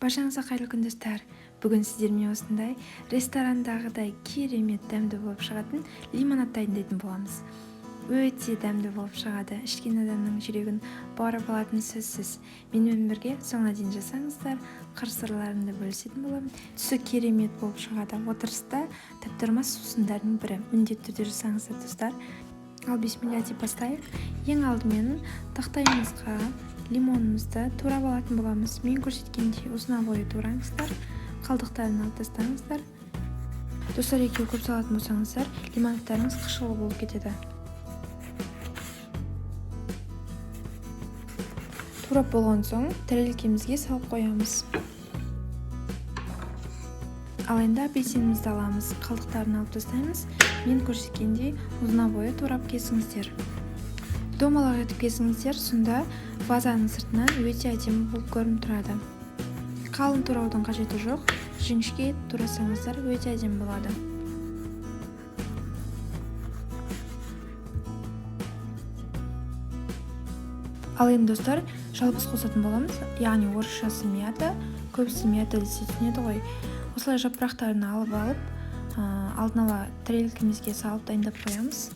Баршаңызға қайырлы күн достар. Бүгін сіздермен осындай ресторандағыдай керемет дәмді болып шығатын лимонад дайындайтын боламыз. Өте дәмді болып шығады. Ішкен адамның жүрегін баурап алатын сөзсіз. Менімен бірге соңына дейін жасаңыздар, қыр-сырларымды бөлісетін боламын. Түсі керемет болып шығады. Отырыста таптырмас сусындардың бірі. Міндетті түрде жасаңыздар достар. Ал бисмилля деп бастайық. Ең алдымен тақтайымызға лимонымызды турап алатын боламыз. Мен көрсеткендей ұзына бойы тураңыздар, қалдықтарын алып тастаңыздар. Достар, екеу көп салатын болсаңыздар, лимонадтарыңыз қышқыл болып кетеді. Турап болған соң тәрелкемізге салып қоямыз. Ал енді апельсинімізді аламыз, қалдықтарын алып тастаймыз. Мен көрсеткендей ұзына бойы турап кесіңіздер. Домалақ етіп кесіңіздер, сонда вазаның сыртынан өте әдемі болып көрініп тұрады. Қалың тураудың қажеті жоқ, жіңішке турасаңыздар өте әдемі болады. Ал енді достар, жалбыз қосатын боламыз, яғни орысшасы мята, көбісі мята десе түсінеді ғой. Осылай жапырақтарын алып, алдын ала тәрелкемізге салып дайындап қоямыз.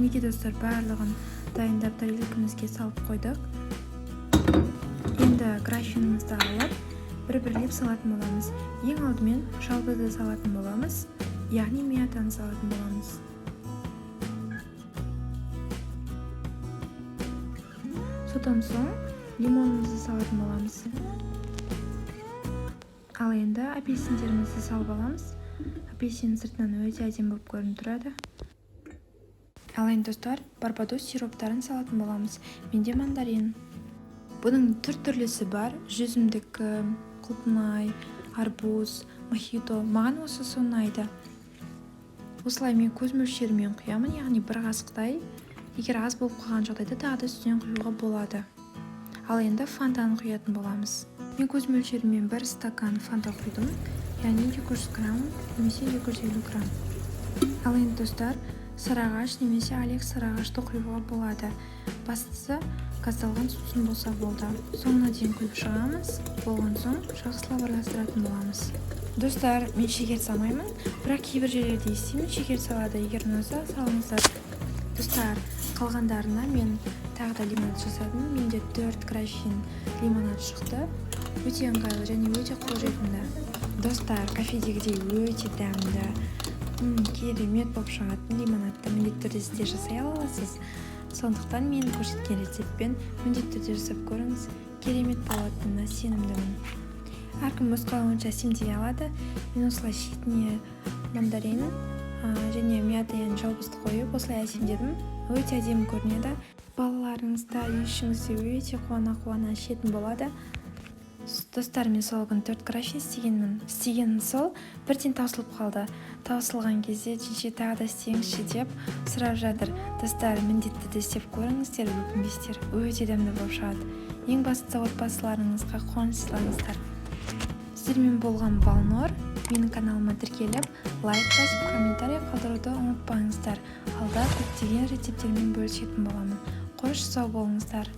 Неге достар, барлығын дайындап тәрелкемізге салып қойдық. Енді графинімізді алып, бір-бірлеп салатын боламыз. Ең алдымен жалбызды салатын боламыз, яғни мятаны салатын боламыз. Содан соң лимонымызды салатын боламыз. Ал енді апельсиндерімізді салып аламыз. Апельсин сыртынан өте әдемі болып көрініп тұрады. Ал енді достар, барбадос сироптарын салатын боламыз. Менде мандарин. Бұның түр-түрлісі бар. Жүзімдік, құлпынай, арбуз, мохито. Маған осы ұнайды. Осылай мен көз мөлшерімен құямын, яғни бір қасықтай. Егер аз болып қалған жағдайда тағы да үстінен құюға болады. Ал енді фантаны құятын боламыз. Мен көз мөлшерімен бір стакан фанта құйдым, яғни 200 грамм немесе 250 грамм. Ал енді достар, сарыағаш немесе әлек сарыағашты құюға болады. Бастысы газдалған сусын болса болды. Соңына дейін құйып шығамыз. Болған соң жақсылап араластыратын боламыз. Достар, мен шекер салмаймын, бірақ кейбір жерлерде естимін шекер салады. Егер ұнаса, салыңыздар. Достар, қалғандарына мен тағы да лимонад жасадым. Менде 4 графин лимонад шықты. Өте ыңғайлы және өте қолжетімді. Достар, кафедегідей өте дәмді, керемет болып шығатын лимонадты міндетті түрде сіздер жасай аласыз. Сондықтан мен көрсеткен рецептпен міндетті түрде жасап көріңіз, керемет болатынына сенімдімін. Әркім өз қалауынша әсемдей алады. Мен осылай шетіне мандарин және мята яғни жалбызды қойып осылай әсемдедім. Өте әдемі көрінеді. Балаларыңызда үй ішіңізде өте қуана ішетін болады. Достар, мен сол күн 4 графин істегенмін. Істегенім сол, бірден таусылып қалды. Таусылған кезде жеңше тағы да істеңізші деп сұрап жатыр. Достар, міндетті де істеп көріңіздер, өкінбестер. Өте дәмді болып шығады. Ең бастысы отбасыларыңызға қуаныш сыйлаңыздар. Сіздермен болған Балнор. Менің каналыма тіркеліп, лайк басып, комментарий қалдыруды ұмытпаңыздар. Алда көптеген рецепттермен бөлісетін боламын. Қош сау болыңыздар.